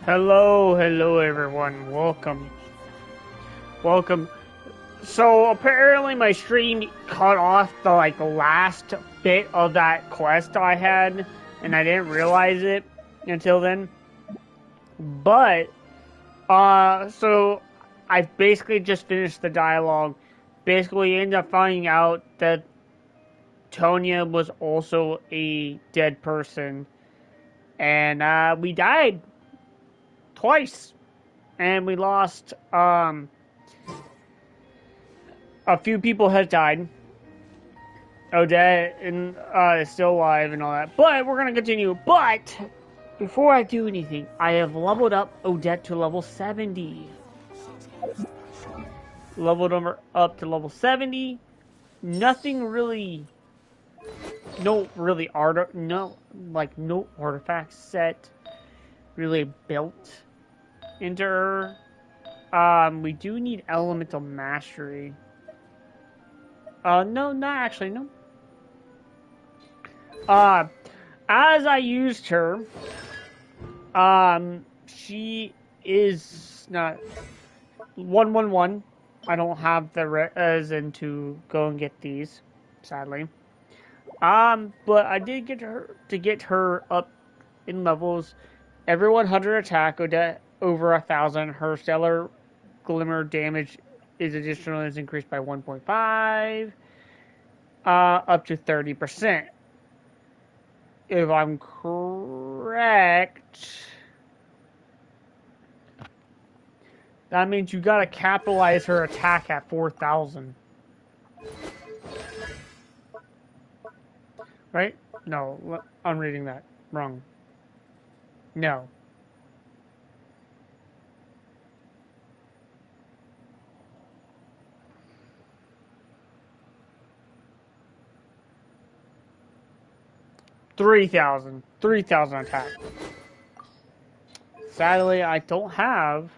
Hello everyone. Welcome. So apparently my stream cut off the last bit of that quest I had, and I didn't realize it until then. But so I basically just finished the dialogue. Basically ended up finding out that Tonya was also a dead person, and we died twice. And we lost a few people have died. Odette is still alive and all that, but we're gonna continue. But before I do anything, I have leveled up Odette to level 70. Leveled her up to level 70. Nothing really, no artifact set really built into her. We do need elemental mastery. No, not actually, no. As I used her, she is not 111. I don't have the resin to go and get these, sadly. But I did get her up in levels. Every 100 attack, Odette over 1,000. Her stellar glimmer damage is increased by 1.5, up to 30%. If I'm correct, that means you gotta capitalize her attack at 4,000. Right? No, I'm reading that wrong. No. $3,000 attack. Sadly, I don't have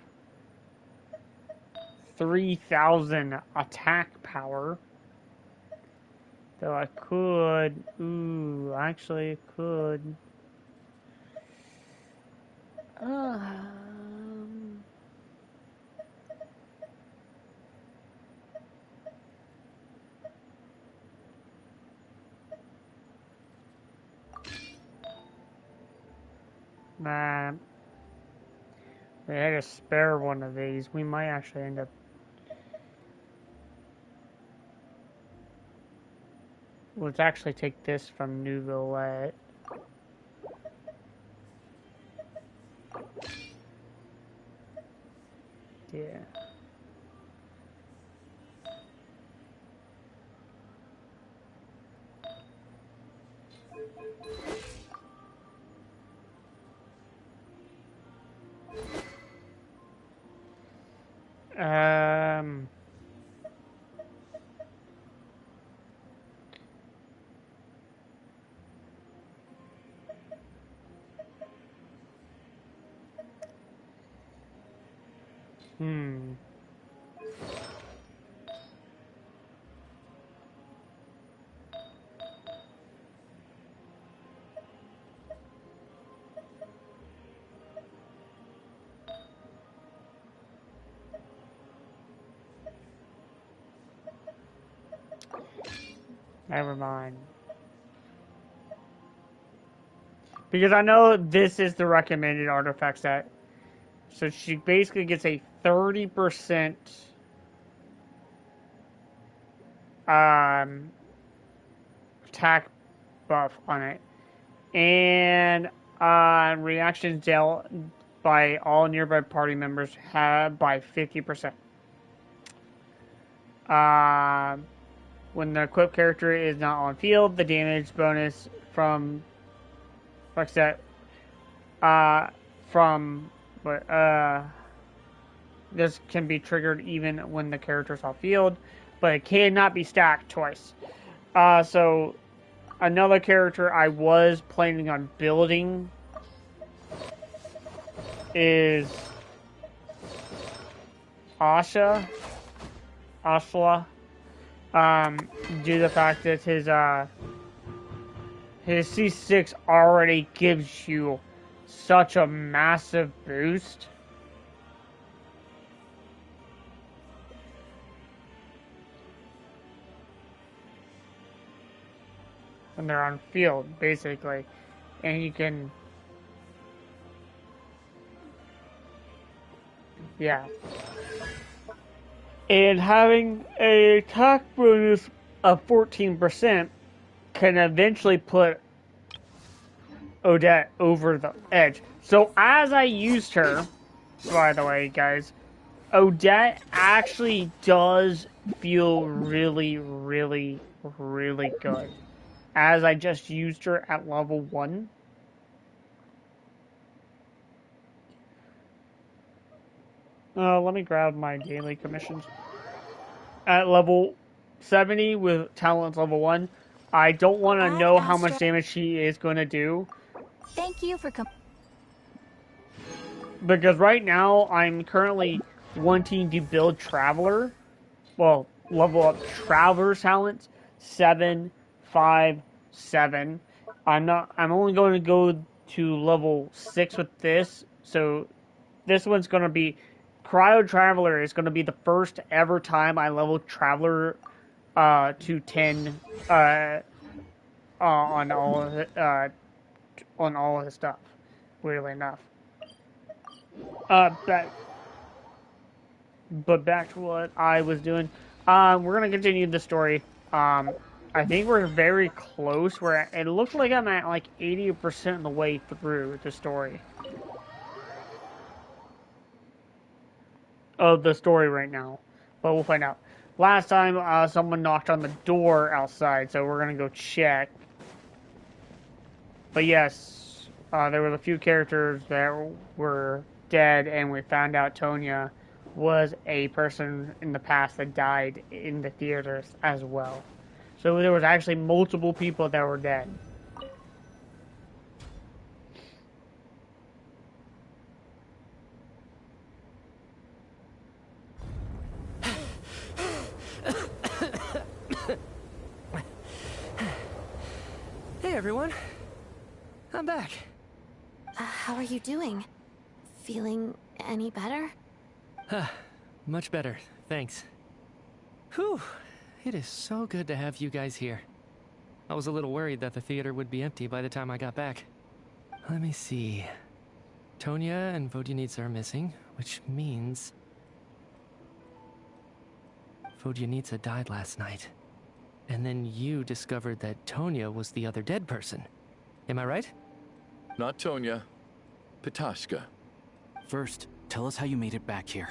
3,000 attack power. Though I could. Ooh, actually, I could. Nah. We had to spare one of these. We might actually end up. Let's actually take this from New Villette. Yeah. Never mind. Because I know this is the recommended artifact set. So she basically gets a 30% attack buff on it. And reactions dealt by all nearby party members have by 50%. When the equipped character is not on field, the damage bonus from this can be triggered even when the character is off field, but it cannot be stacked twice. So another character I was planning on building is Ashla. Due to the fact that his C6 already gives you such a massive boost. When they're on field, basically. And you can... Yeah. And having an attack bonus of 14% can eventually put Odette over the edge. So as I used her, by the way, guys, Odette actually does feel really, really, really good. As I just used her at level 1. Let me grab my daily commissions. At level 70 with talents level 1, I don't want to know how much damage she is going to do. Thank you for because right now I'm currently wanting to build Traveler. Well, level up Traveler talents 7, 5, 7. I'm only going to go to level 6 with this. So this one's going to be Cryo Traveler is going to be the first ever time I level Traveler to 10 on all of his stuff. Weirdly enough. But back to what I was doing. We're gonna continue the story. I think we're very close. It looks like I'm at like 80% of the way through the story. Of the story right now, but we'll find out. Last time, someone knocked on the door outside, so we're gonna go check. But yes, there was a few characters that were dead, and we found out Tonya was a person in the past that died in the theaters as well. So there was actually multiple people that were dead. Hey everyone, I'm back. How are you doing? Feeling any better? Much better, thanks. Whew, it is so good to have you guys here. I was a little worried that the theater would be empty by the time I got back. Let me see. Tonya and Vodyanitsa are missing, which means... Vodyanitsa died last night. And then you discovered that Tonya was the other dead person. Am I right? Not Tonya. Pitashka. First, tell us how you made it back here.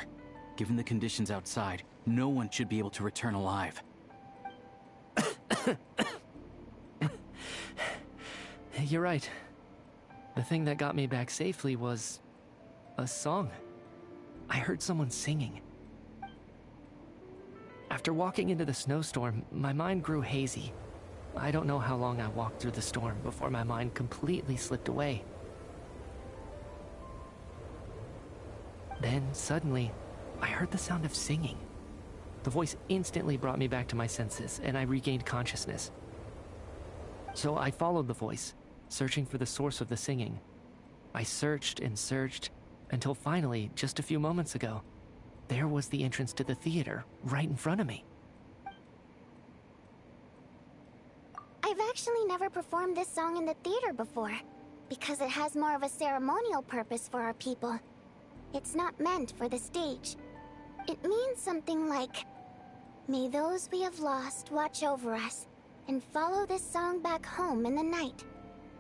Given the conditions outside, no one should be able to return alive. You're right. The thing that got me back safely was... a song. I heard someone singing. After walking into the snowstorm, my mind grew hazy. I don't know how long I walked through the storm before my mind completely slipped away. Then, suddenly, I heard the sound of singing. The voice instantly brought me back to my senses, and I regained consciousness. So I followed the voice, searching for the source of the singing. I searched and searched, until finally, just a few moments ago, there was the entrance to the theater, right in front of me. I've actually never performed this song in the theater before, because it has more of a ceremonial purpose for our people. It's not meant for the stage. It means something like, "May those we have lost watch over us, and follow this song back home in the night,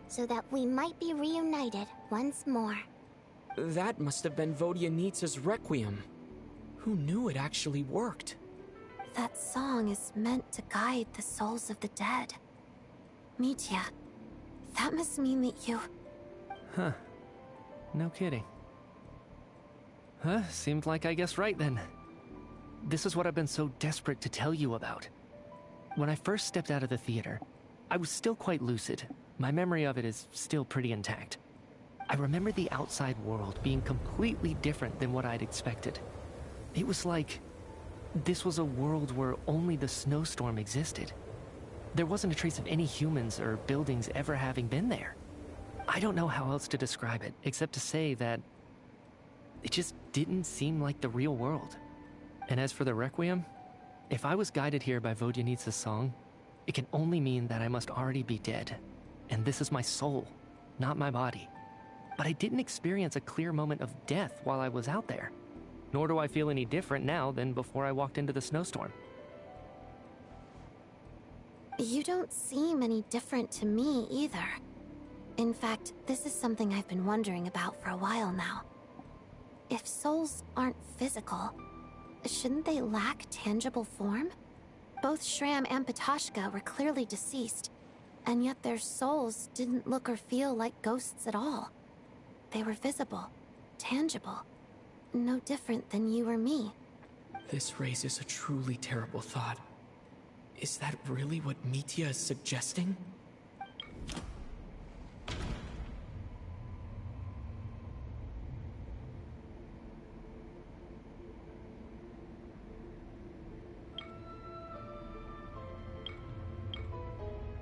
so that we might be reunited once more." That must have been Vodyanitsa's Requiem. Who knew it actually worked? That song is meant to guide the souls of the dead. Mitya, that must mean that you... Huh. No kidding. Huh, seemed like I guessed right then. This is what I've been so desperate to tell you about. When I first stepped out of the theater, I was still quite lucid. My memory of it is still pretty intact. I remember the outside world being completely different than what I'd expected. It was like this was a world where only the snowstorm existed. There wasn't a trace of any humans or buildings ever having been there. I don't know how else to describe it, except to say that it just didn't seem like the real world. And as for the Requiem, if I was guided here by Vodyanitsa's song, it can only mean that I must already be dead. And this is my soul, not my body. But I didn't experience a clear moment of death while I was out there. Nor do I feel any different now than before I walked into the snowstorm. You don't seem any different to me either. In fact, this is something I've been wondering about for a while now. If souls aren't physical, shouldn't they lack tangible form? Both Shram and Ptashka were clearly deceased, and yet their souls didn't look or feel like ghosts at all. They were visible, tangible, no different than you or me. This raises a truly terrible thought. Is that really what Mitya is suggesting?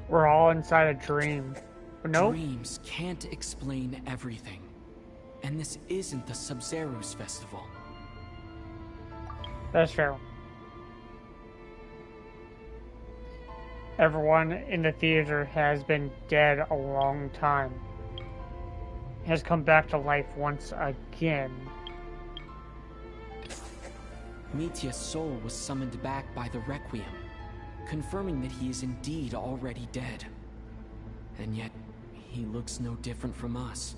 We're all inside a dream. No? Dreams can't explain everything. And this isn't the Sub-Zero's festival. That's true. Everyone in the theater has been dead a long time. Has come back to life once again. Mitya's soul was summoned back by the Requiem, confirming that he is indeed already dead. And yet, he looks no different from us.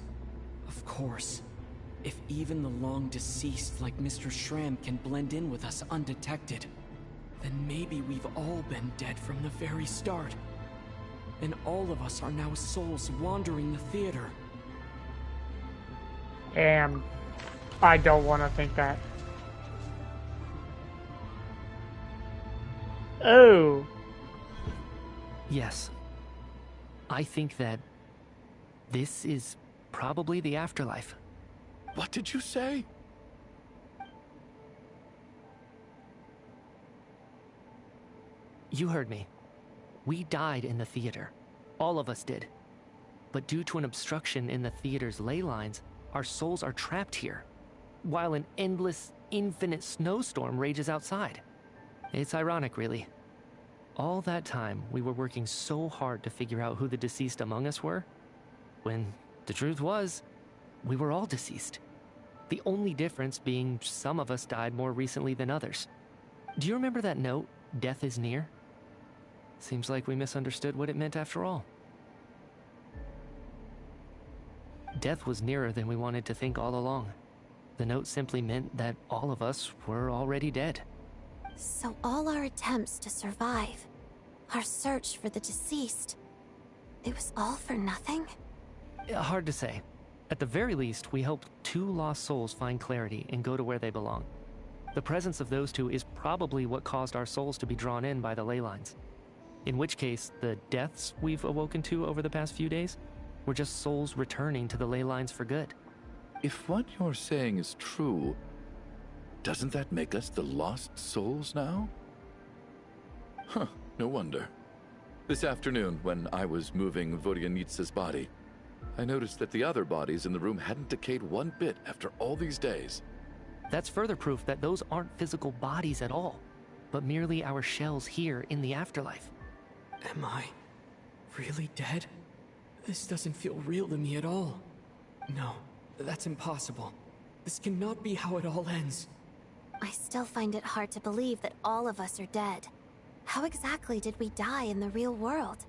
Of course, if even the long-deceased like Mr. Shram can blend in with us undetected, then maybe we've all been dead from the very start. And all of us are now souls wandering the theater. And I don't want to think that. Oh. Yes. I think that this is probably the afterlife. What did you say? You heard me. We died in the theater. All of us did. But due to an obstruction in the theater's ley lines, our souls are trapped here, while an endless, infinite snowstorm rages outside. It's ironic, really. All that time, we were working so hard to figure out who the deceased among us were, when the truth was, we were all deceased. The only difference being some of us died more recently than others. Do you remember that note, "Death is near"? Seems like we misunderstood what it meant after all. Death was nearer than we wanted to think all along. The note simply meant that all of us were already dead. So all our attempts to survive, our search for the deceased, it was all for nothing? Hard to say. At the very least, we helped 2 lost souls find clarity and go to where they belong. The presence of those 2 is probably what caused our souls to be drawn in by the ley lines. In which case, the deaths we've awoken to over the past few days were just souls returning to the ley lines for good. If what you're saying is true, doesn't that make us the lost souls now? Huh, no wonder. This afternoon, when I was moving Vodyanitsa's body, I noticed that the other bodies in the room hadn't decayed one bit after all these days. That's further proof that those aren't physical bodies at all, but merely our shells here in the afterlife. Am I really dead? This doesn't feel real to me at all. No, that's impossible. This cannot be how it all ends. I still find it hard to believe that all of us are dead. How exactly did we die in the real world?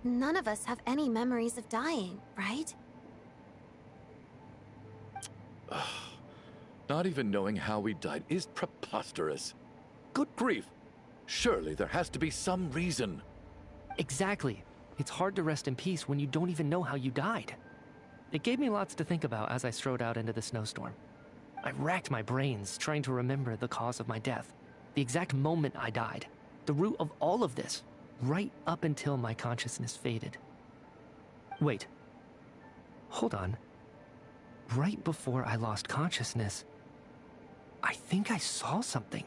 None of us have any memories of dying, right? Not even knowing how we died is preposterous. Good grief! Surely there has to be some reason. Exactly. It's hard to rest in peace when you don't even know how you died. It gave me lots to think about as I strode out into the snowstorm. I racked my brains trying to remember the cause of my death, the exact moment I died, the root of all of this, right up until my consciousness faded. Wait. Hold on. Right before I lost consciousness, I think I saw something.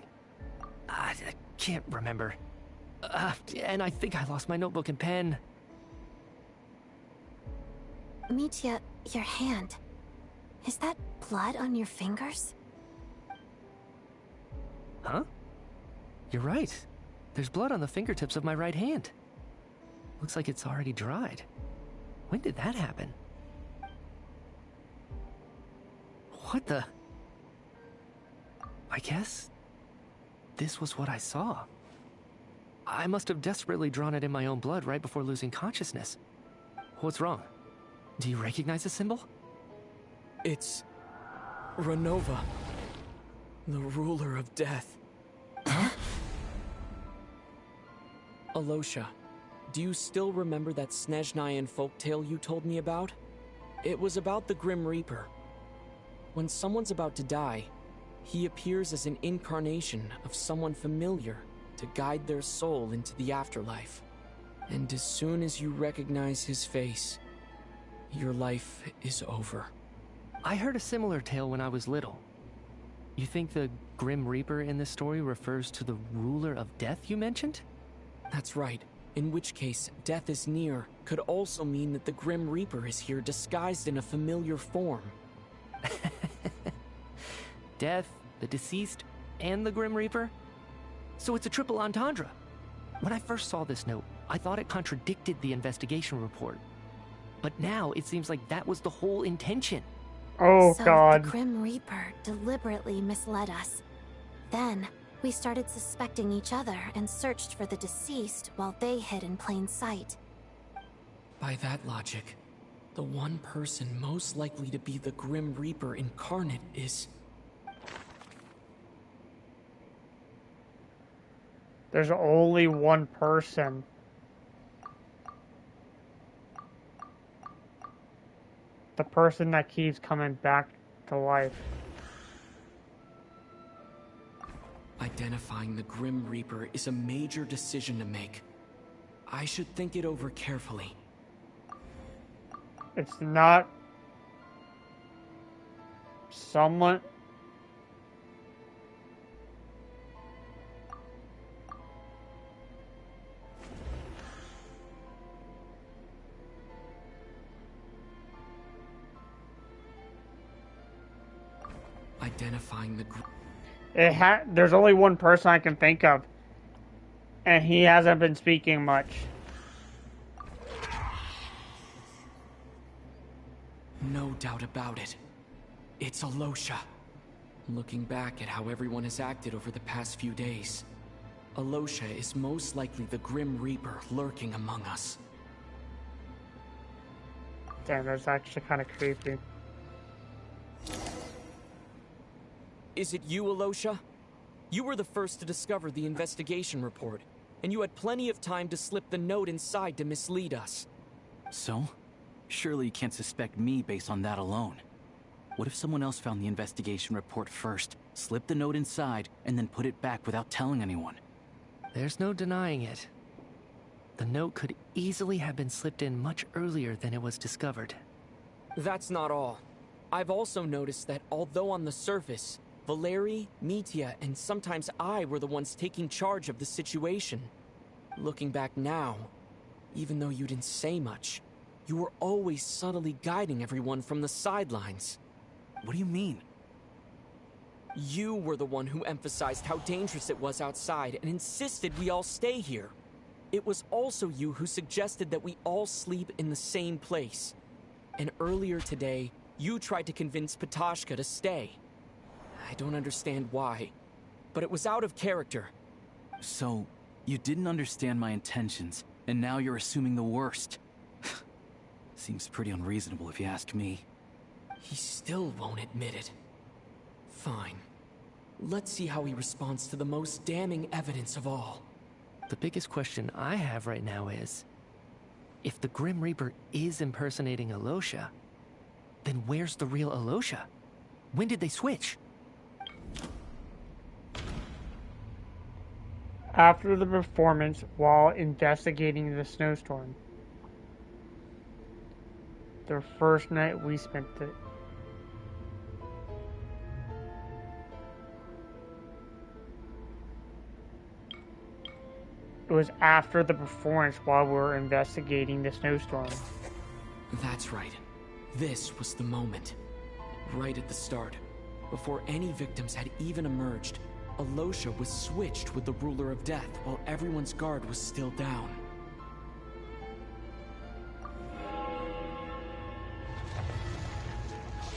I can't remember. And I think I lost my notebook and pen. Mitya, your hand. Is that blood on your fingers? Huh? You're right. There's blood on the fingertips of my right hand. Looks like it's already dried. When did that happen? What the? I guess this was what I saw. I must have desperately drawn it in my own blood right before losing consciousness. What's wrong? Do you recognize the symbol? It's Renova, the ruler of death. Huh? Alosha, do you still remember that Snezhnayan folktale you told me about? It was about the Grim Reaper. When someone's about to die, he appears as an incarnation of someone familiar to guide their soul into the afterlife. And as soon as you recognize his face, your life is over. I heard a similar tale when I was little. You think the Grim Reaper in this story refers to the ruler of death you mentioned? That's right. In which case, death is near could also mean that the Grim Reaper is here disguised in a familiar form. Death, the deceased, and the Grim Reaper? So it's a triple entendre. When I first saw this note, I thought it contradicted the investigation report. But now it seems like that was the whole intention. Oh, so God. the Grim Reaper deliberately misled us. Then, we started suspecting each other and searched for the deceased while they hid in plain sight. By that logic, the one person most likely to be the Grim Reaper incarnate is... There's only one person. The person that keeps coming back to life. Identifying the Grim Reaper is a major decision to make. I should think it over carefully. It's not someone. Identifying the There's only one person I can think of, and he hasn't been speaking much. No doubt about it. It's Alosha. Looking back at how everyone has acted over the past few days, Alosha is most likely the Grim Reaper lurking among us. Damn, that's actually kind of creepy. Is it you, Alosha? You were the first to discover the investigation report, and you had plenty of time to slip the note inside to mislead us. So? Surely you can't suspect me based on that alone. What if someone else found the investigation report first, slipped the note inside, and then put it back without telling anyone? There's no denying it. The note could easily have been slipped in much earlier than it was discovered. That's not all. I've also noticed that although on the surface, Valeri, Mitya, and sometimes I were the ones taking charge of the situation. Looking back now, even though you didn't say much, you were always subtly guiding everyone from the sidelines. What do you mean? You were the one who emphasized how dangerous it was outside and insisted we all stay here. It was also you who suggested that we all sleep in the same place. And earlier today, you tried to convince Patashka to stay. I don't understand why, but it was out of character. So, you didn't understand my intentions, and now you're assuming the worst. Seems pretty unreasonable if you ask me. He still won't admit it. Fine. Let's see how he responds to the most damning evidence of all. The biggest question I have right now is, if the Grim Reaper is impersonating Alosha, then where's the real Alosha? When did they switch? After the performance, while investigating the snowstorm. The first night we spent it. It was after the performance while we were investigating the snowstorm. That's right. This was the moment. Right at the start, before any victims had even emerged, Alosha was switched with the Ruler of Death while everyone's guard was still down.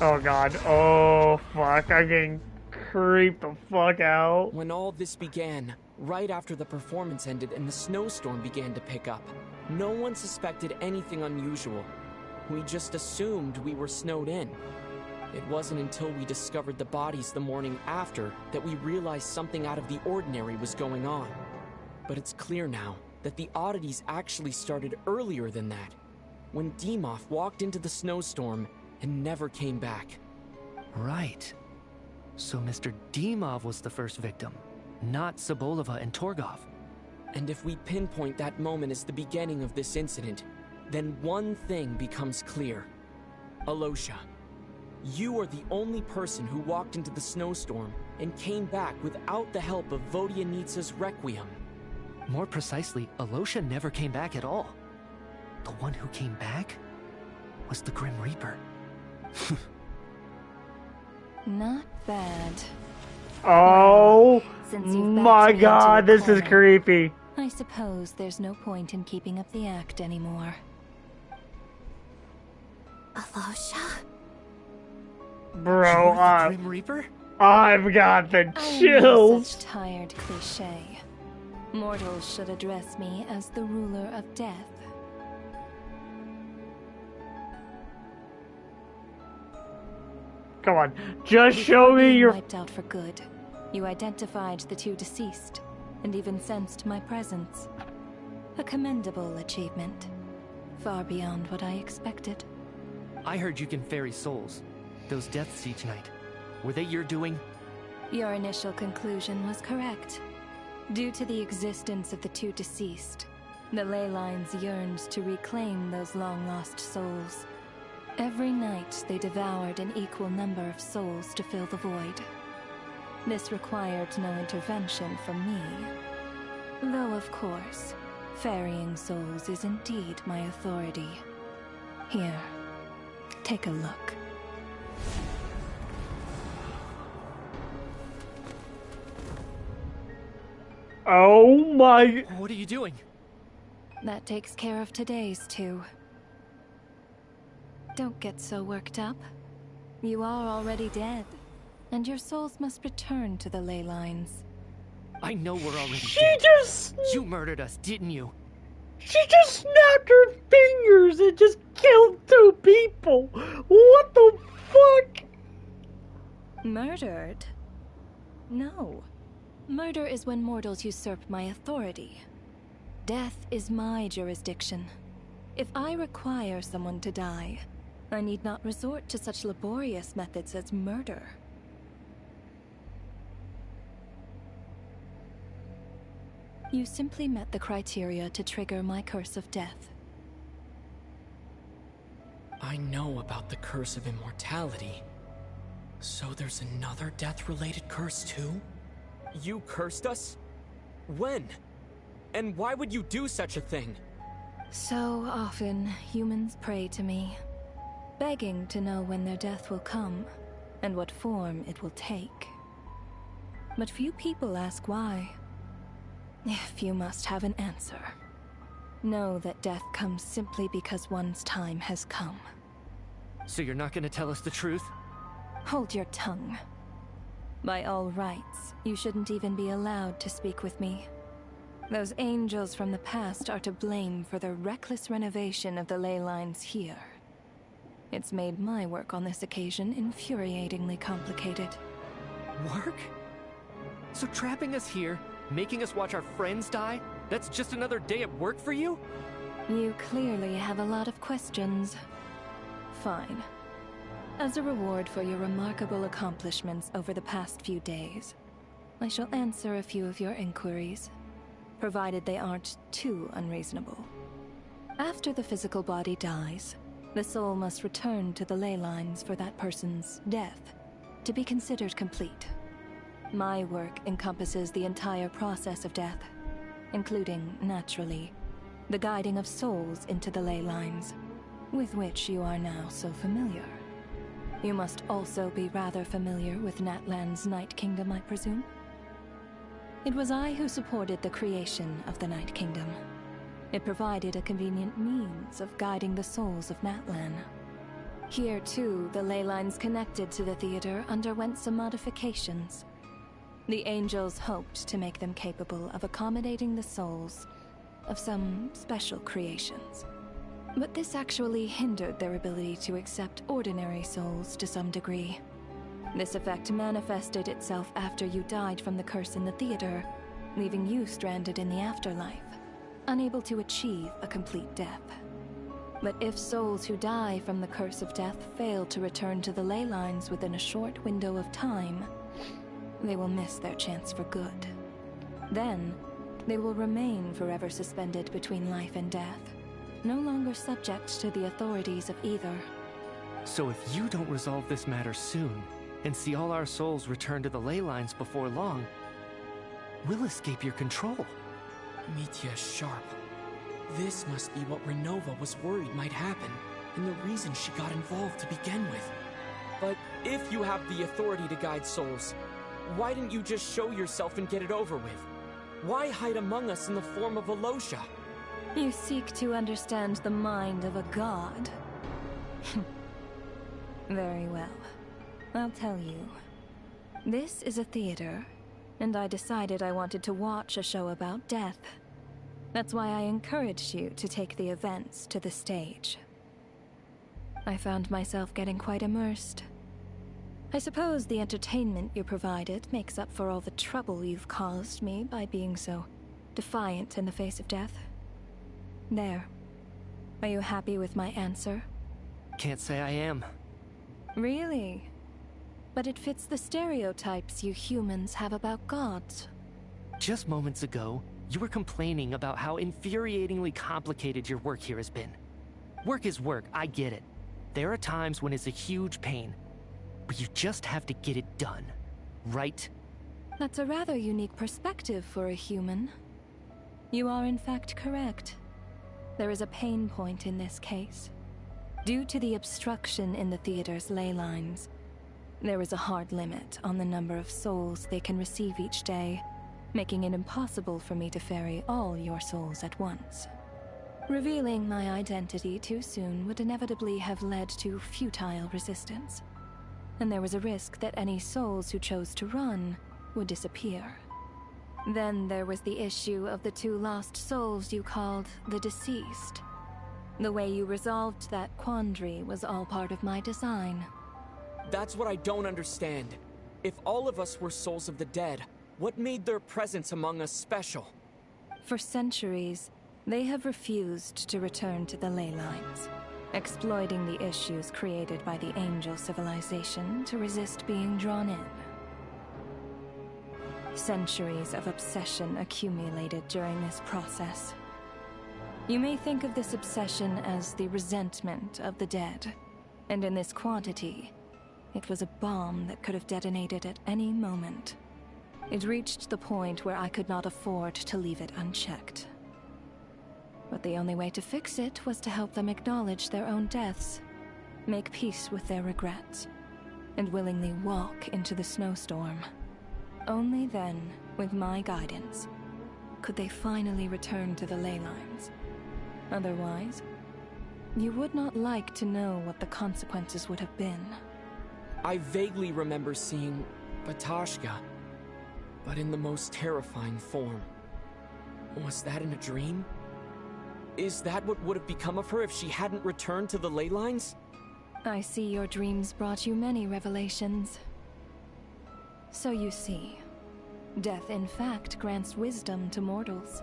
Oh god. Oh fuck. I'm getting creeped the fuck out. When all this began, right after the performance ended and the snowstorm began to pick up, no one suspected anything unusual. We just assumed we were snowed in. It wasn't until we discovered the bodies the morning after that we realized something out of the ordinary was going on. But it's clear now that the oddities actually started earlier than that, when Demoff walked into the snowstorm and never came back. Right. So Mr. Demoff was the first victim, not Sobolova and Torgov. And if we pinpoint that moment as the beginning of this incident, then one thing becomes clear. Alosha, you are the only person who walked into the snowstorm and came back without the help of Vodyanitsa's Requiem. More precisely, Alosha never came back at all. The one who came back was the Grim Reaper. Not bad. Oh Since you've my backed me into god, a this is corner, creepy. I suppose there's no point in keeping up the act anymore. Alosha? Bro, The Grim Reaper? I've got the I know chills. such tired cliche. Mortals should address me as the ruler of death. Come on, just show Before me being your... wiped out for good, you identified the two deceased, and even sensed my presence. A commendable achievement. Far beyond what I expected. I heard you can ferry souls. Those deaths each night. Were they your doing? Your initial conclusion was correct. Due to the existence of the two deceased, the ley lines yearned to reclaim those long-lost souls. Every night they devoured an equal number of souls to fill the void. This required no intervention from me. Though, of course, ferrying souls is indeed my authority. Here, take a look. Oh my... What are you doing? That takes care of today's two. Don't get so worked up. You are already dead, and your souls must return to the ley lines. I know we're already She dead. just... You murdered us, didn't you? She just snapped her fingers and just killed two people. What the fuck? Murdered? No. Murder is when mortals usurp my authority. Death is my jurisdiction. If I require someone to die, I need not resort to such laborious methods as murder. You simply met the criteria to trigger my curse of death. I know about the curse of immortality. So there's another death-related curse too? You cursed us? When? And why would you do such a thing? So often, humans pray to me, begging to know when their death will come, and what form it will take. But few people ask why. If you must have an answer, know that death comes simply because one's time has come. So you're not gonna tell us the truth? Hold your tongue. By all rights, you shouldn't even be allowed to speak with me. Those angels from the past are to blame for the reckless renovation of the ley lines here. It's made my work on this occasion infuriatingly complicated. Work? So trapping us here, making us watch our friends die, that's just another day at work for you? You clearly have a lot of questions. Fine. As a reward for your remarkable accomplishments over the past few days, I shall answer a few of your inquiries, provided they aren't too unreasonable. After the physical body dies, the soul must return to the ley lines for that person's death to be considered complete. My work encompasses the entire process of death, including, naturally, the guiding of souls into the ley lines. with which you are now so familiar. You must also be rather familiar with Natlan's Night Kingdom, I presume? It was I who supported the creation of the Night Kingdom. It provided a convenient means of guiding the souls of Natlan. Here, too, the ley lines connected to the theater underwent some modifications. The angels hoped to make them capable of accommodating the souls of some special creations. But this actually hindered their ability to accept ordinary souls to some degree. This effect manifested itself after you died from the curse in the theater, leaving you stranded in the afterlife, unable to achieve a complete death. But if souls who die from the curse of death fail to return to the ley lines within a short window of time, they will miss their chance for good. Then, they will remain forever suspended between life and death, no longer subject to the authorities of either. So if you don't resolve this matter soon, and see all our souls return to the ley lines before long, we'll escape your control. Mitya's sharp. This must be what Renova was worried might happen, and the reason she got involved to begin with. But if you have the authority to guide souls, why didn't you just show yourself and get it over with? Why hide among us in the form of Alosha? You seek to understand the mind of a god. Very well. I'll tell you. This is a theater, and I decided I wanted to watch a show about death. That's why I encouraged you to take the events to the stage. I found myself getting quite immersed. I suppose the entertainment you provided makes up for all the trouble you've caused me by being so defiant in the face of death. There. Are you happy with my answer? Can't say I am. Really? But it fits the stereotypes you humans have about gods. Just moments ago, you were complaining about how infuriatingly complicated your work here has been. Work is work, I get it. There are times when it's a huge pain, but you just have to get it done, right? That's a rather unique perspective for a human. You are in fact correct. There is a pain point in this case. Due to the obstruction in the theater's ley lines, there is a hard limit on the number of souls they can receive each day, making it impossible for me to ferry all your souls at once. Revealing my identity too soon would inevitably have led to futile resistance, and there was a risk that any souls who chose to run would disappear. Then there was the issue of the 2 lost souls you called the deceased. The way you resolved that quandary was all part of my design. That's what I don't understand. If all of us were souls of the dead, what made their presence among us special? For centuries, they have refused to return to the ley lines, exploiting the issues created by the angel civilization to resist being drawn in. Centuries of obsession accumulated during this process. You may think of this obsession as the resentment of the dead, and in this quantity, it was a bomb that could have detonated at any moment. It reached the point where I could not afford to leave it unchecked. But the only way to fix it was to help them acknowledge their own deaths, make peace with their regrets, and willingly walk into the snowstorm. Only then, with my guidance, could they finally return to the ley lines. Otherwise, you would not like to know what the consequences would have been. I vaguely remember seeing Batashka, but in the most terrifying form. Was that in a dream? Is that what would have become of her if she hadn't returned to the ley lines? I see your dreams brought you many revelations. So you see, death in fact grants wisdom to mortals.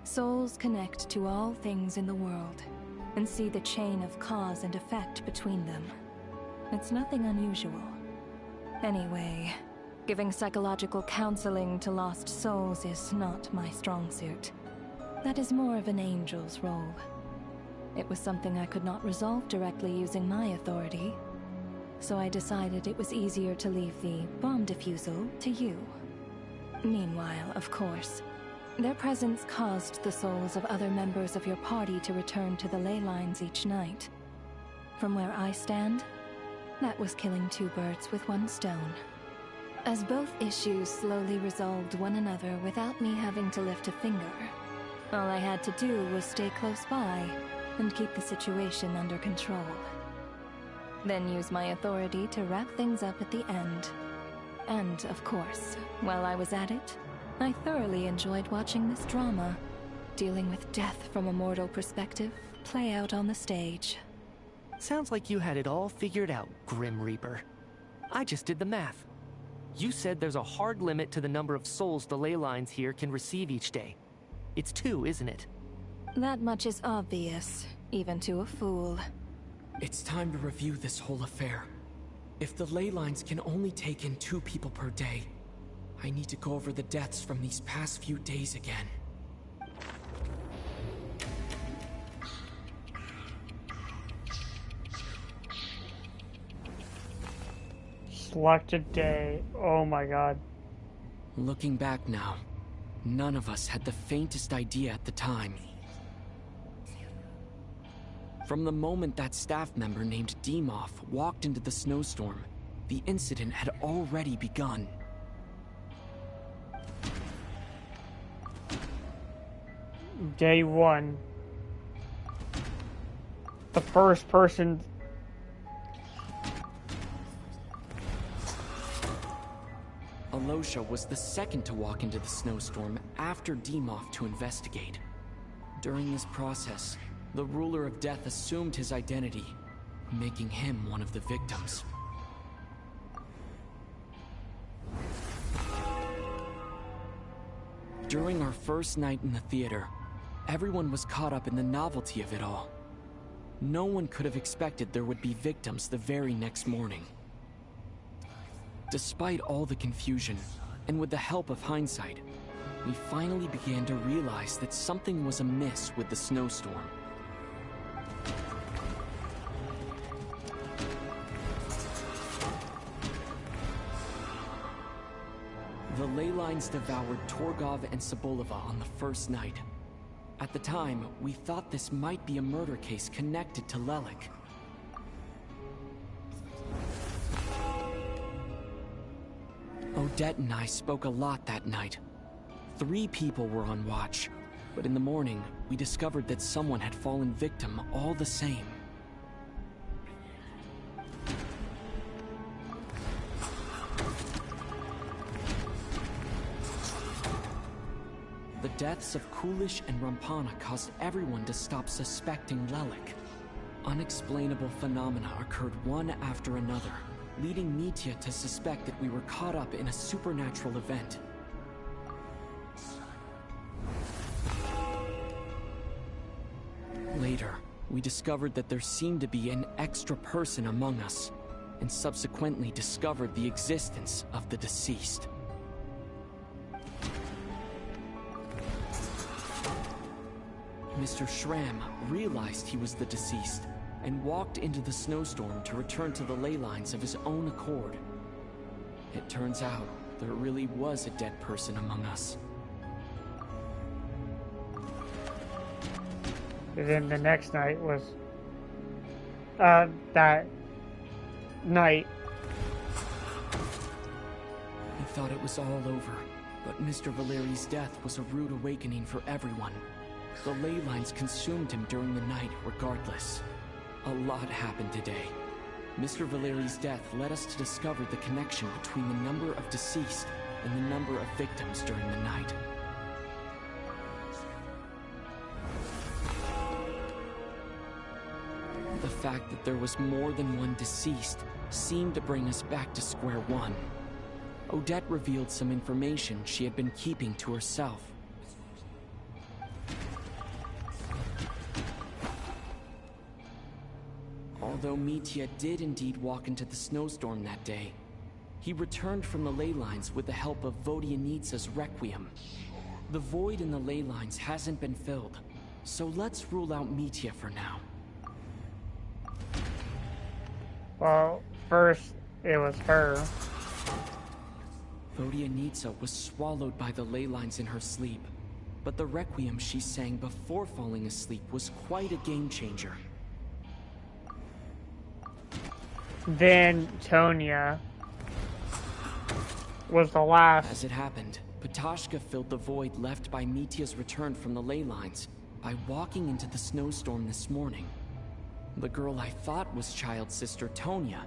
Souls connect to all things in the world, and see the chain of cause and effect between them. It's nothing unusual. Anyway, giving psychological counseling to lost souls is not my strong suit. That is more of an angel's role. It was something I could not resolve directly using my authority, so I decided it was easier to leave the bomb defusal to you. Meanwhile, of course, Their presence caused the souls of other members of your party to return to the ley lines each night. From where I stand, that was killing two birds with one stone. As both issues slowly resolved one another without me having to lift a finger, all I had to do was stay close by and keep the situation under control. Then use my authority to wrap things up at the end. And, of course, while I was at it, I thoroughly enjoyed watching this drama, dealing with death from a mortal perspective, play out on the stage. Sounds like you had it all figured out, Grim Reaper. I just did the math. You said there's a hard limit to the number of souls the ley lines here can receive each day. It's 2, isn't it? That much is obvious, even to a fool. It's time to review this whole affair. If the ley lines can only take in 2 people per day, I need to go over the deaths from these past few days again. Selected day. Oh my god. Looking back now, none of us had the faintest idea at the time. From the moment that staff member named Demoff walked into the snowstorm, the incident had already begun. Day 1. The first person. Alosha was the second to walk into the snowstorm after Demoff to investigate. During this process, the ruler of death assumed his identity, making him one of the victims. During our first night in the theater, everyone was caught up in the novelty of it all. No one could have expected there would be victims the very next morning. Despite all the confusion, and with the help of hindsight, we finally began to realize that something was amiss with the snowstorm. The ley lines devoured Torgov and Sobolova on the first night. At the time, we thought this might be a murder case connected to Lelik. Odette and I spoke a lot that night. 3 people were on watch, but in the morning, we discovered that someone had fallen victim all the same. The deaths of Kulish and Rampana caused everyone to stop suspecting Lelik. Unexplainable phenomena occurred one after another, leading Mitya to suspect that we were caught up in a supernatural event. Later, we discovered that there seemed to be an extra person among us, and subsequently discovered the existence of the deceased. Mr. Schramm realized he was the deceased and walked into the snowstorm to return to the ley lines of his own accord. It turns out there really was a dead person among us. And then the next night was that night. We thought it was all over, but Mr. Valeri's death was a rude awakening for everyone. The ley lines consumed him during the night regardless. A lot happened today. Mr. Valeri's death led us to discover the connection between the number of deceased and the number of victims during the night. The fact that there was more than one deceased seemed to bring us back to square one. Odette revealed some information she had been keeping to herself. Although Mitya did indeed walk into the snowstorm that day, he returned from the ley lines with the help of Vodyanitsa's Requiem. The void in the ley lines hasn't been filled, so let's rule out Mitya for now. Well, first it was her. Vodyanitsa was swallowed by the ley lines in her sleep. but the requiem she sang before falling asleep was quite a game changer. Then Tonya was the last. As it happened, Ptashka filled the void left by Mitya's return from the ley lines by walking into the snowstorm this morning. The girl I thought was child's sister Tonya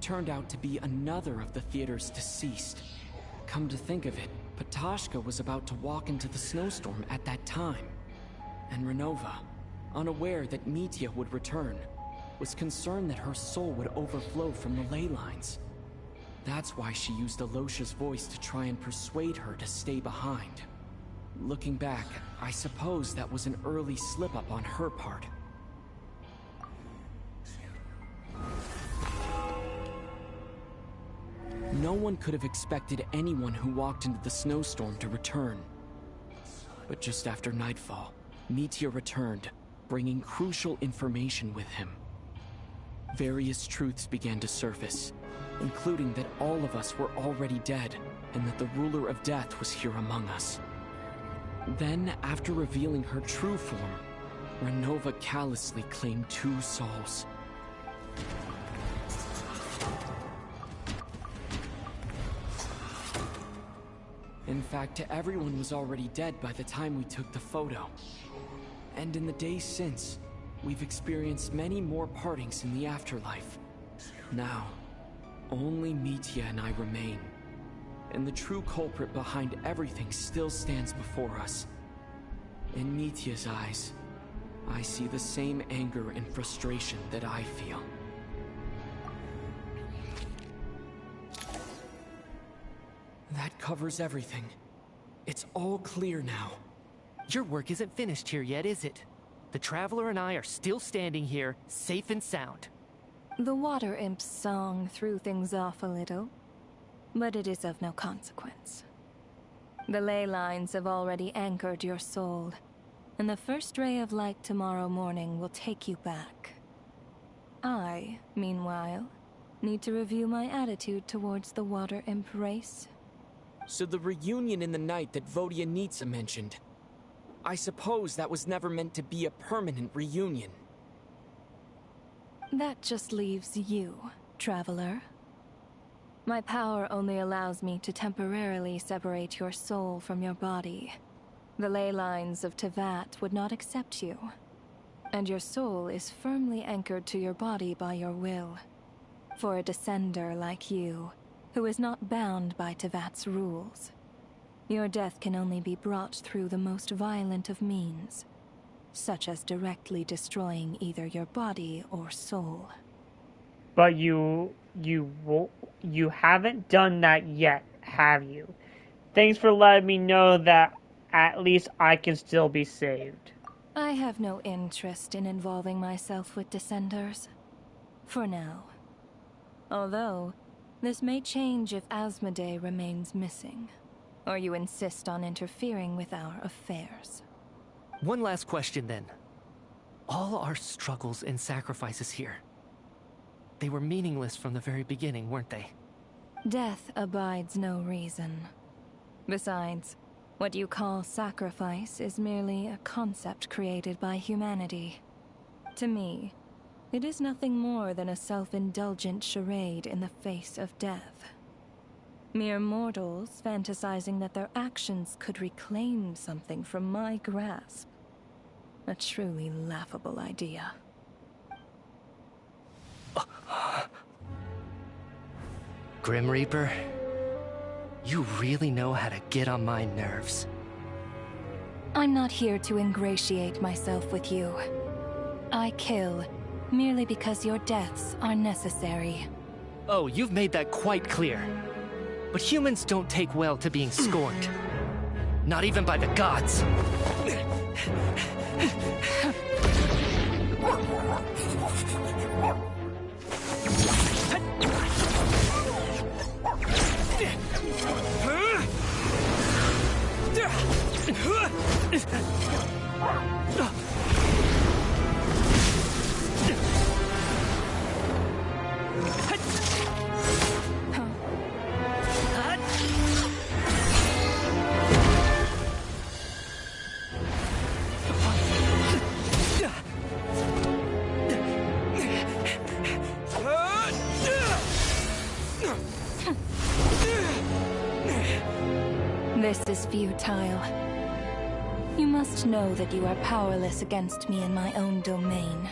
turned out to be another of the theater's deceased. Come to think of it, Ptashka was about to walk into the snowstorm at that time. And Renova, unaware that Mitya would return, was concerned that her soul would overflow from the ley lines. That's why she used Alosha's voice to try and persuade her to stay behind. Looking back, I suppose that was an early slip-up on her part. No one could have expected anyone who walked into the snowstorm to return. But just after nightfall, Mitya returned, bringing crucial information with him. Various truths began to surface, including that all of us were already dead, and that the ruler of death was here among us. Then, after revealing her true form, Renova callously claimed 2 souls. In fact, everyone was already dead by the time we took the photo. And in the days since, we've experienced many more partings in the afterlife. Now, only Mitya and I remain. And the true culprit behind everything still stands before us. In Mitya's eyes, I see the same anger and frustration that I feel. That covers everything. It's all clear now. Your work isn't finished here yet, is it? The Traveler and I are still standing here, safe and sound. The Water Imp's song threw things off a little, but it is of no consequence. The ley lines have already anchored your soul, and the first ray of light tomorrow morning will take you back. I, meanwhile, need to review my attitude towards the Water Imp race. So the reunion in the night that Vodyanitsa mentioned, I suppose that was never meant to be a permanent reunion. That just leaves you, Traveler. My power only allows me to temporarily separate your soul from your body. The ley lines of Teyvat would not accept you, and your soul is firmly anchored to your body by your will. For a descender like you, who is not bound by Teyvat's rules, your death can only be brought through the most violent of means, such as directly destroying either your body or soul. But you haven't done that yet, have you? Thanks for letting me know that at least I can still be saved. I have no interest in involving myself with Descenders. For now. Although, this may change if Asmodee remains missing, or you insist on interfering with our affairs. One last question then. All our struggles and sacrifices here, they were meaningless from the very beginning, weren't they? Death abides no reason. Besides, what you call sacrifice is merely a concept created by humanity. To me, it is nothing more than a self-indulgent charade in the face of death. Mere mortals fantasizing that their actions could reclaim something from my grasp. A truly laughable idea. Grim Reaper, you really know how to get on my nerves. I'm not here to ingratiate myself with you. I kill merely because your deaths are necessary. Oh, you've made that quite clear. But humans don't take well to being scorned. Not even by the gods. is futile. You must know that you are powerless against me in my own domain.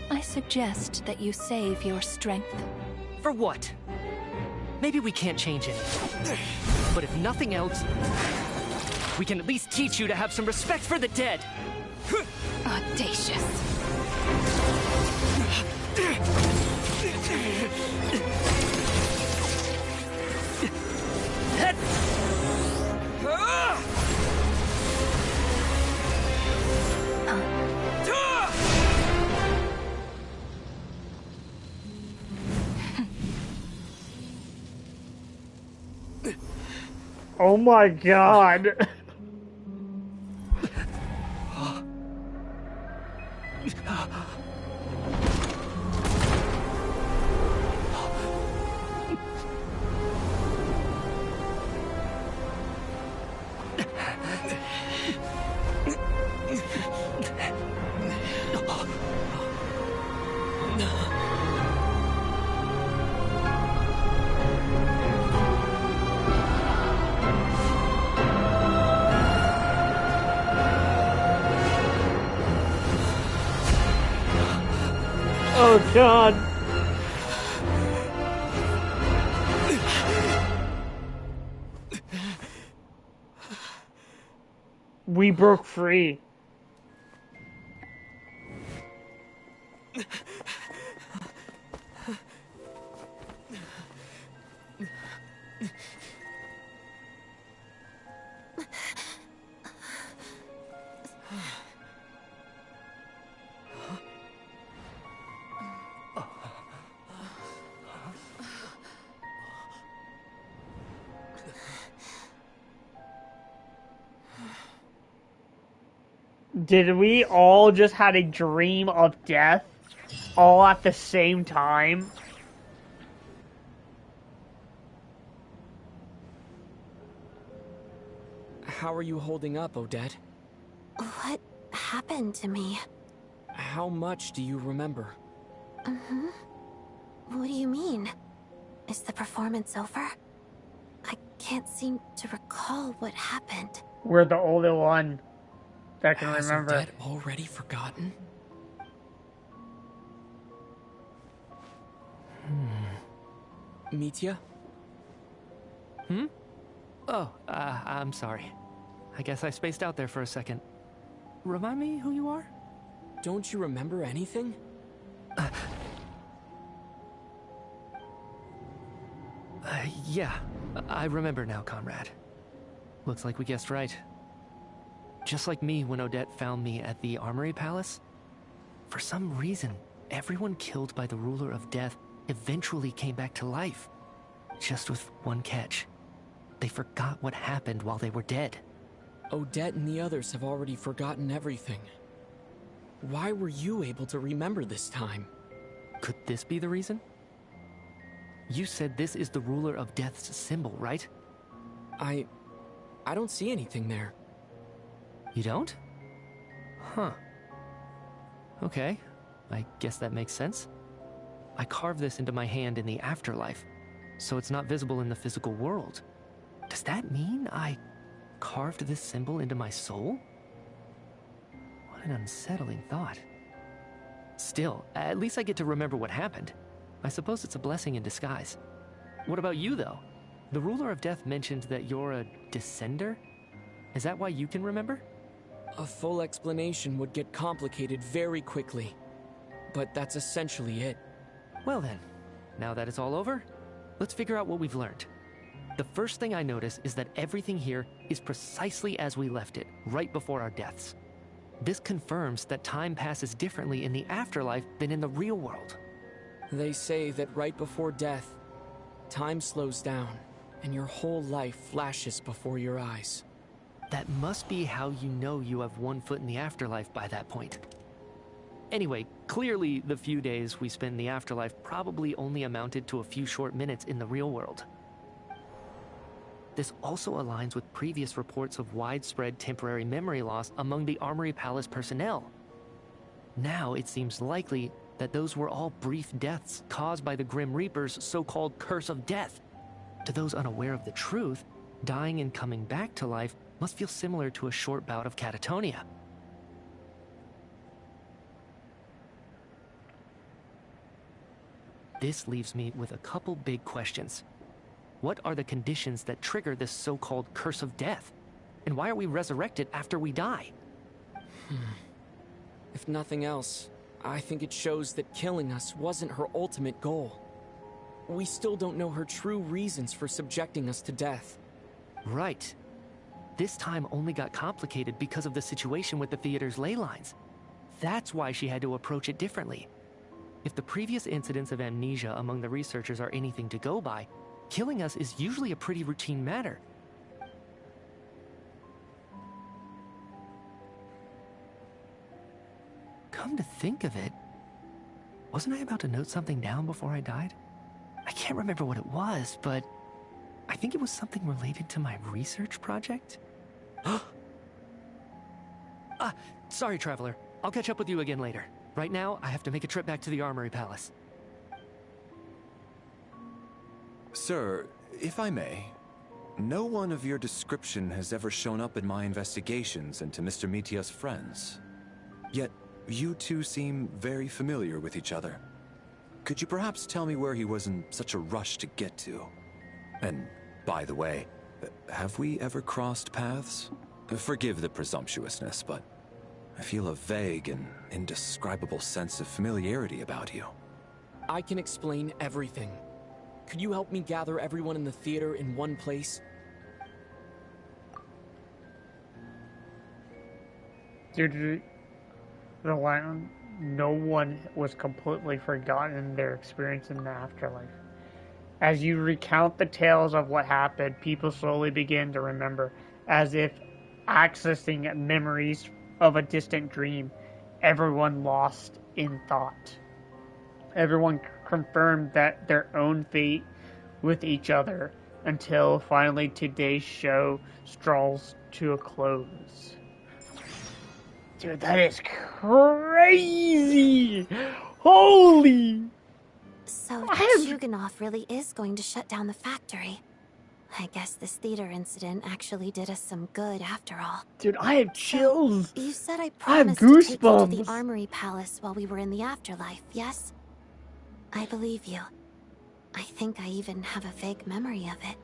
I suggest that you save your strength. For what? Maybe we can't change it. But if nothing else, we can at least teach you to have some respect for the dead. Audacious. Oh my god. Oh god. We broke free. Did we all just had a dream of death all at the same time? How are you holding up, Odette? What happened to me? How much do you remember? What do you mean? Is the performance over? I can't seem to recall what happened. We're the only one that can Has remember. Odette already forgotten? Mitya? Oh, I'm sorry. I guess I spaced out there for a second. Remind me who you are? Don't you remember anything? Yeah, I remember now, comrade. Looks like we guessed right. Just like me when Odette found me at the Armory Palace. For some reason, everyone killed by the Ruler of Death eventually came back to life. Just with one catch. They forgot what happened while they were dead. Odette and the others have already forgotten everything. Why were you able to remember this time? Could this be the reason? You said this is the Ruler of Death's symbol, right? I don't see anything there. You don't? Huh. Okay, I guess that makes sense. I carved this into my hand in the afterlife, so it's not visible in the physical world. Does that mean I carved this symbol into my soul? What an unsettling thought. Still, at least I get to remember what happened. I suppose it's a blessing in disguise. What about you, though? The Ruler of Death mentioned that you're a descender? Is that why you can remember? A full explanation would get complicated very quickly. But that's essentially it. Well then, now that it's all over, let's figure out what we've learned. The first thing I notice is that everything here is precisely as we left it, right before our deaths. This confirms that time passes differently in the afterlife than in the real world. They say that right before death, time slows down, and your whole life flashes before your eyes. That must be how you know you have one foot in the afterlife by that point. Anyway, clearly the few days we spent in the afterlife probably only amounted to a few short minutes in the real world. This also aligns with previous reports of widespread temporary memory loss among the Armory Palace personnel. Now it seems likely that those were all brief deaths caused by the Grim Reaper's so-called Curse of Death. To those unaware of the truth, Dying and coming back to life must feel similar to a short bout of catatonia. This leaves me with a couple big questions. What are the conditions that trigger this so-called curse of death? And why are we resurrected after we die? If nothing else, I think it shows that killing us wasn't her ultimate goal. We still don't know her true reasons for subjecting us to death. Right. This time only got complicated because of the situation with the theater's ley lines. That's why she had to approach it differently. If the previous incidents of amnesia among the researchers are anything to go by, killing us is usually a pretty routine matter. Come to think of it, wasn't I about to note something down before I died? I can't remember what it was, but I think it was something related to my research project. Sorry, Traveler. I'll catch up with you again later. Right now, I have to make a trip back to the Armory Palace. Sir, if I may, no one of your description has ever shown up in my investigations into Mr. Mitia's friends. Yet, you two seem very familiar with each other. Could you perhaps tell me where he was in such a rush to get to? And, by the way, have we ever crossed paths? Forgive the presumptuousness, but I feel a vague and indescribable sense of familiarity about you. I can explain everything. Could you help me gather everyone in the theater in one place? Dude, no one was completely forgotten in their experience in the afterlife. As you recount the tales of what happened, people slowly begin to remember, as if accessing memories of a distant dream. Everyone lost in thought. Everyone confirmed that their own fate with each other, until finally today's show straws to a close. Dude, that is crazy! Holy! So, Juganov really is going to shut down the factory. I guess this theater incident actually did us some good after all. Dude, I have chills! So, you said I I have promised to take you to the goosebumps. Armory Palace while we were in the afterlife, yes? I believe you. I think I even have a vague memory of it.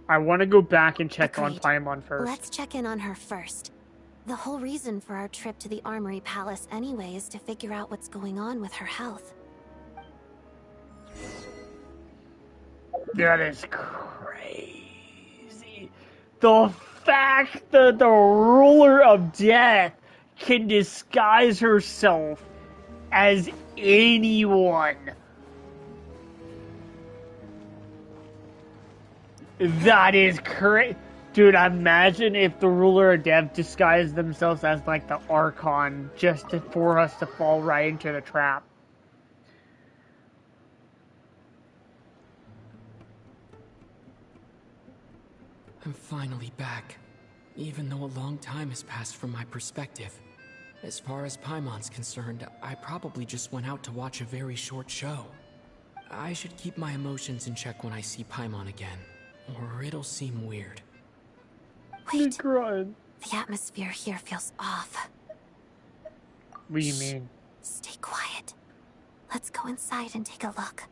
I want to go back and check on Agreed. Paimon first. Let's check in on her first. The whole reason for our trip to the Armory Palace anyway is to figure out what's going on with her health. That is crazy. The fact that the ruler of death can disguise herself as anyone. That is crazy. Dude, imagine if the ruler of death disguised themselves as like the Archon just for us to fall right into the trap. I'm finally back, even though a long time has passed from my perspective. As far as Paimon's concerned, I probably just went out to watch a very short show. I should keep my emotions in check when I see Paimon again, or it'll seem weird. Wait, the atmosphere here feels off. What do you mean? Stay quiet. Let's go inside and take a look.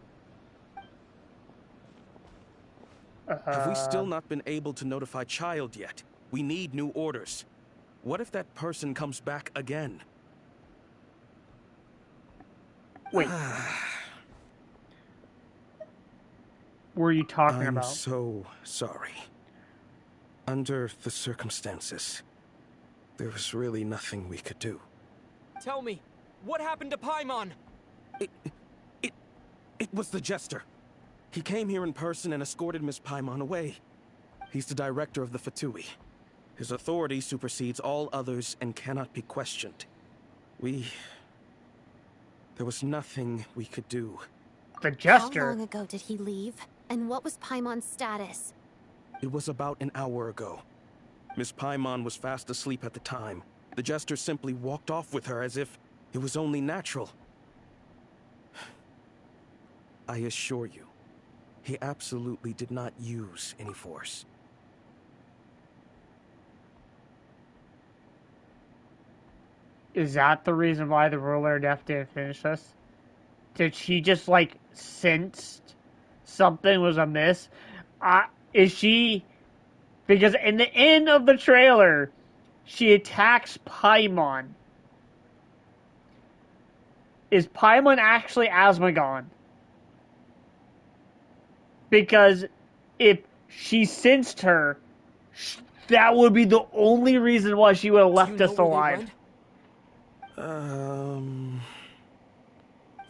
Have we still not been able to notify Child yet? We need new orders. What if that person comes back again? Wait. What are you talking about? I'm so sorry. Under the circumstances, there was really nothing we could do. Tell me, what happened to Paimon? It was the Jester. He came here in person and escorted Miss Paimon away. He's the director of the Fatui. His authority supersedes all others and cannot be questioned. There was nothing we could do. The Jester? How long ago did he leave? And what was Paimon's status? It was about an hour ago. Miss Paimon was fast asleep at the time. The Jester simply walked off with her as if it was only natural. I assure you, he absolutely did not use any force. Is that the reason why the ruler of death didn't finish this? Did she just, like, sensed something was amiss? Is she... Because in the end of the trailer, she attacks Paimon. Is Paimon actually Asmogon? Because if she sensed her, that would be the only reason why she would have left us alive.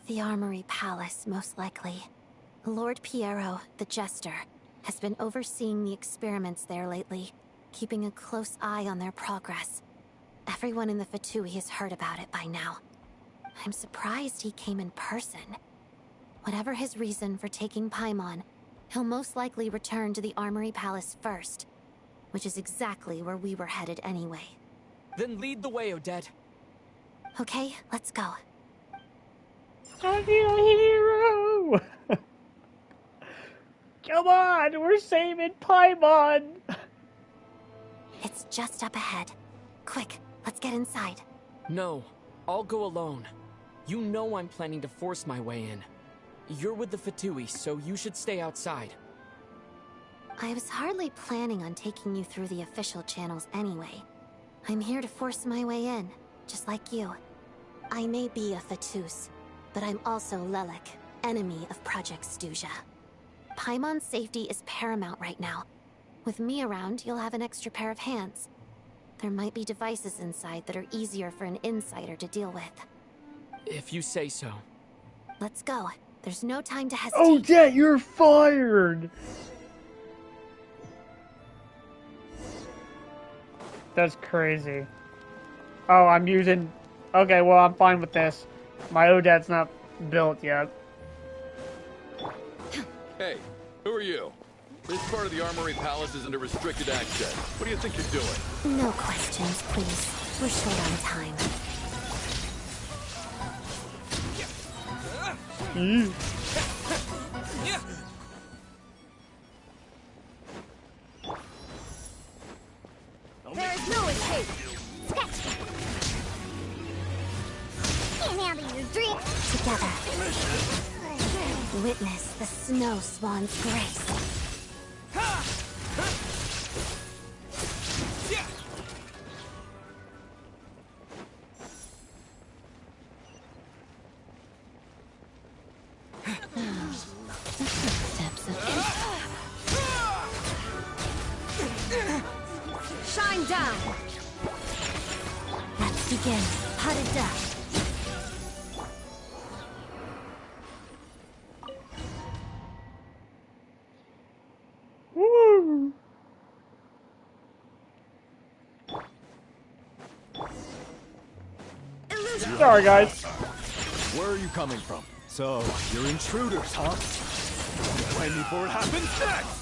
The Armory Palace, most likely. Lord Piero, the Jester, has been overseeing the experiments there lately, keeping a close eye on their progress. Everyone in the Fatui has heard about it by now. I'm surprised he came in person. Whatever his reason for taking Paimon, he'll most likely return to the Armory Palace first, which is exactly where we were headed anyway. Then lead the way, Odette. Okay, let's go. I need a hero! Come on, we're saving Paimon! It's just up ahead. Quick, let's get inside. No, I'll go alone. You know I'm planning to force my way in. You're with the Fatui, so you should stay outside. I was hardly planning on taking you through the official channels anyway. I'm here to force my way in, just like you. I may be a Fatus, but I'm also Lelik, enemy of Project Stuzha. Paimon's safety is paramount right now. With me around, you'll have an extra pair of hands. There might be devices inside that are easier for an insider to deal with. If you say so. Let's go. There's no time to hesitate. Oh, Dad, you're fired! That's crazy. Oh, I'm using... Okay, well, I'm fine with this. My Odette's not built yet. Hey, who are you? This part of the Armory Palace is under restricted access. What do you think you're doing? No questions, please. We're short on time. There is no escape. Sketch. Can't handle your drink. Together. Witness the snow swan's grace. Shine down. Let's begin. Pot of death. Woo! Sorry, guys. Where are you coming from? So, you're intruders, huh? Blame me for what happens next!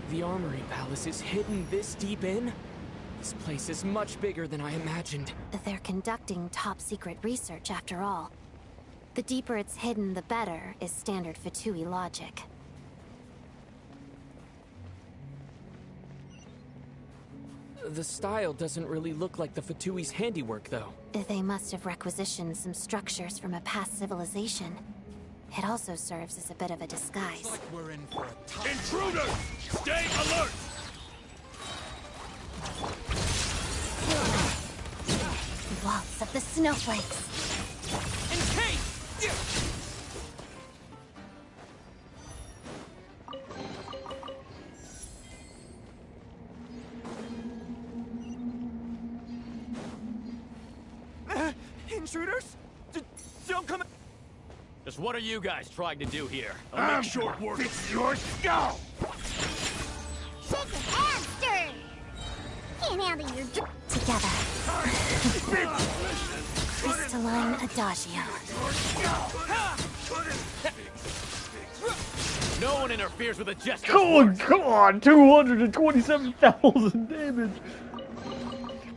The Armory Palace is hidden this deep in? This place is much bigger than I imagined. They're conducting top-secret research, after all. The deeper it's hidden, the better, is standard Fatui logic. The style doesn't really look like the Fatui's handiwork, though. They must have requisitioned some structures from a past civilization. It also serves as a bit of a disguise. Like we're in for a tough... Intruders! Stay alert! Waltz of the snowflakes. Intruders? Don't come... Just what are you guys trying to do here? I'll make short work of your skull! Shake your hands, stir. Can't handle your drink. Together. Crystalline adagio. No one interferes with a jester. Oh god, 227,000 damage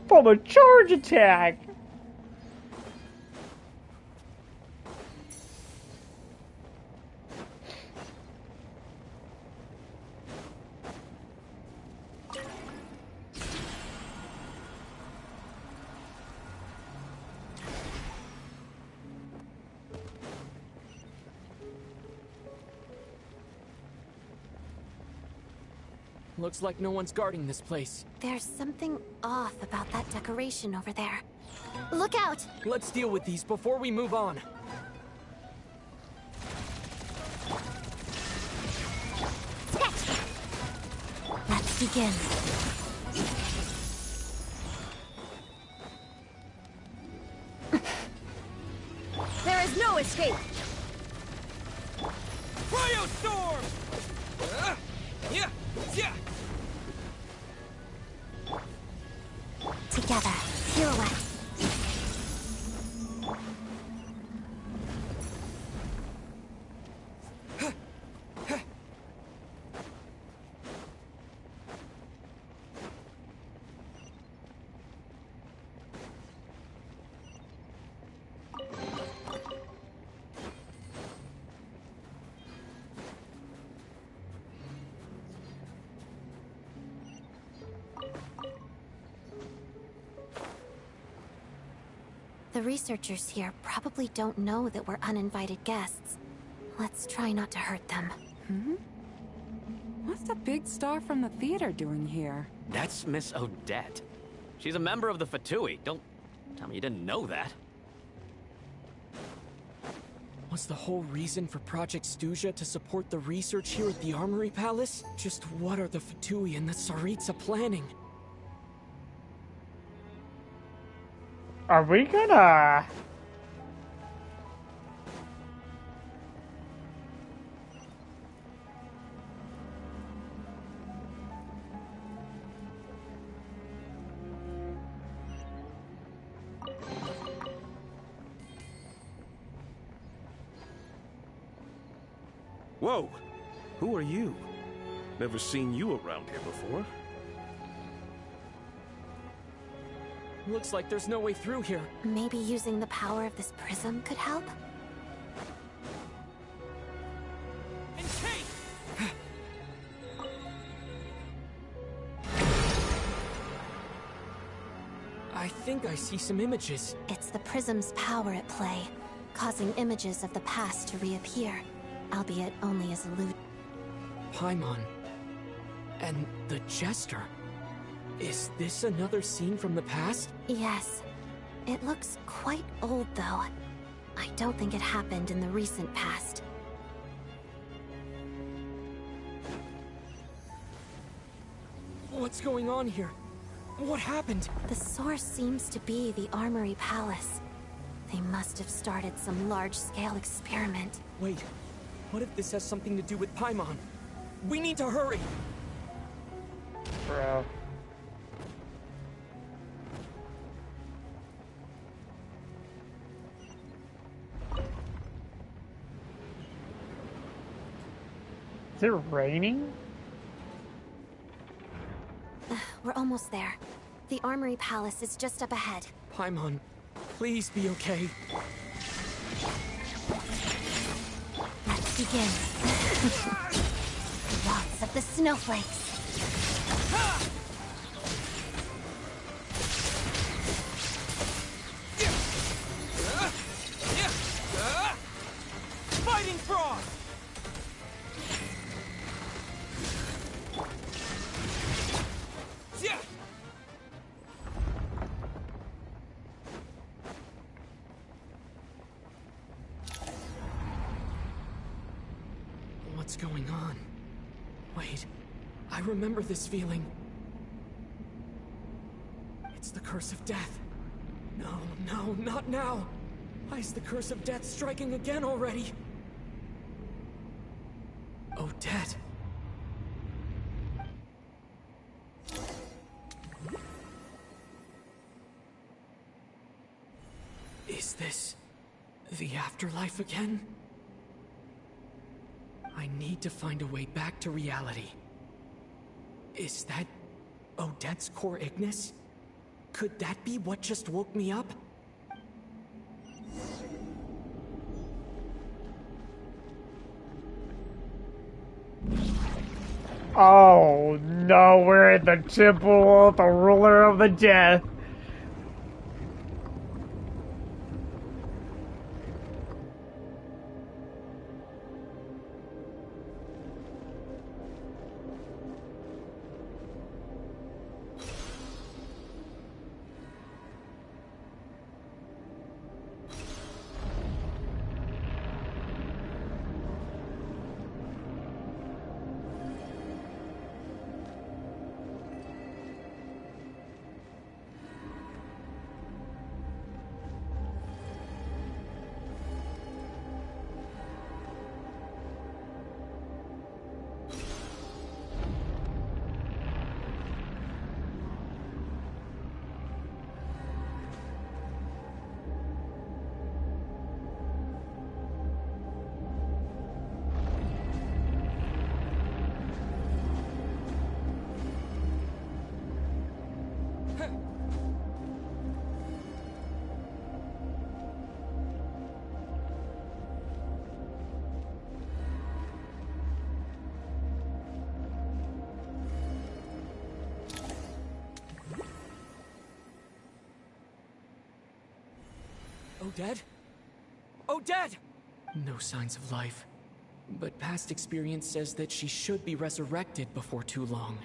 from a charge attack. Looks like no one's guarding this place. There's something off about that decoration over there. Look out! Let's deal with these before we move on. Let's begin. There is no escape! Cryostorm! Yeah! Together, pirouette. The researchers here probably don't know that we're uninvited guests. Let's try not to hurt them. What's the big star from the theater doing here? That's Miss Odette. She's a member of the Fatui. Don't tell me you didn't know that. Was the whole reason for Project Stuja to support the research here at the Armory Palace? Just what are the Fatui and the Tsaritsa planning? Are we gonna... Whoa! Who are you? Never seen you around here before. Looks like there's no way through here. Maybe using the power of this prism could help? I think I see some images. It's the prism's power at play, causing images of the past to reappear, albeit only as illusion. Paimon. And the Jester. Is this another scene from the past? Yes. It looks quite old, though. I don't think it happened in the recent past. What's going on here? What happened? The source seems to be the Armory Palace. They must have started some large-scale experiment. Wait, what if this has something to do with Paimon? We need to hurry! Bro. Is it raining? We're almost there. The Armory Palace is just up ahead. Paimon, please be okay. Let's begin. Lots of the snowflakes. Fighting frog! What's going on? Wait, I remember this feeling. It's the curse of death. No, not now. Why is the curse of death striking again already? Odette. Is this the afterlife again? I need to find a way back to reality. Is that Odette's core Ignis? Could that be what just woke me up? Oh no, we're at the temple of the ruler of the death. Odette? Odette! No signs of life. But past experience says that she should be resurrected before too long.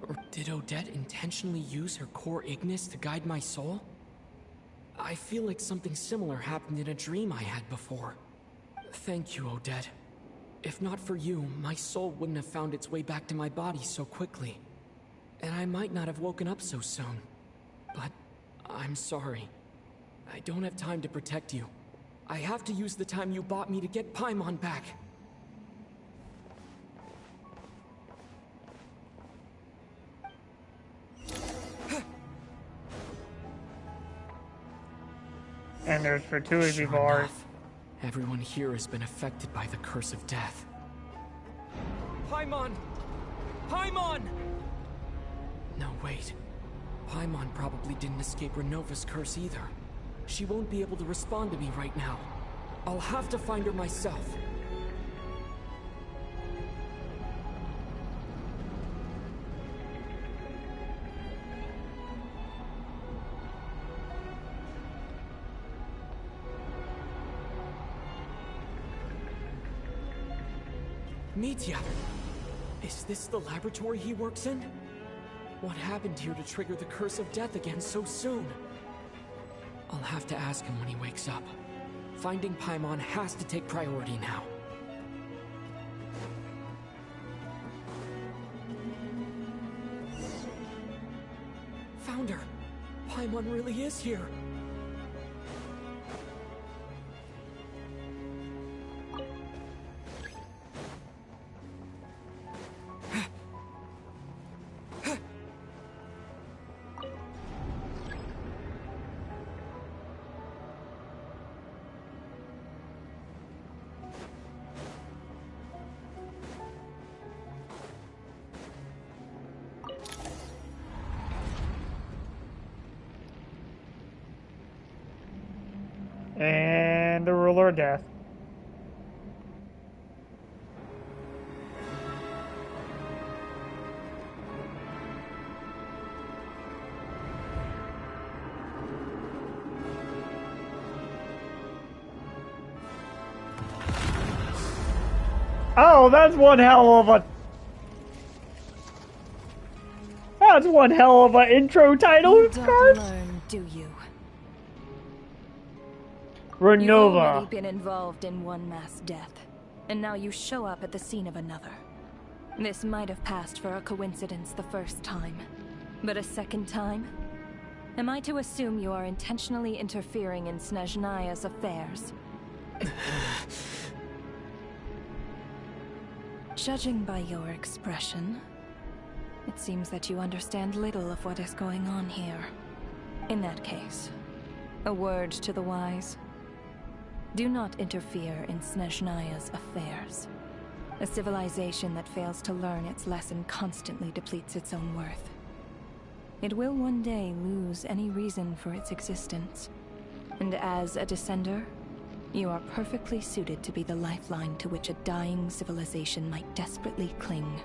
Or did Odette intentionally use her core Ignis to guide my soul? I feel like something similar happened in a dream I had before. Thank you, Odette. If not for you, my soul wouldn't have found its way back to my body so quickly. And I might not have woken up so soon. But I'm sorry. I don't have time to protect you. I have to use the time you bought me to get Paimon back. And there's Fatui Sure bars. enough, everyone here has been affected by the curse of death. Paimon! Paimon! No, wait. Paimon probably didn't escape Renova's curse either. She won't be able to respond to me right now. I'll have to find her myself. Mitya! Is this the laboratory he works in? What happened here to trigger the curse of death again so soon? I'll have to ask him when he wakes up. Finding Paimon has to take priority now. Found her! Paimon really is here! And the ruler of death. Oh, that's one hell of a... That's one hell of an intro title You don't card. learn, do you? Renova. You've already been involved in one mass death, and now you show up at the scene of another. This might have passed for a coincidence the first time, but a second time? Am I to assume you are intentionally interfering in Snezhnaya's affairs? Judging by your expression, it seems that you understand little of what is going on here. In that case, a word to the wise. Do not interfere in Snezhnaya's affairs. A civilization that fails to learn its lesson constantly depletes its own worth. It will one day lose any reason for its existence. And as a descender, you are perfectly suited to be the lifeline to which a dying civilization might desperately cling.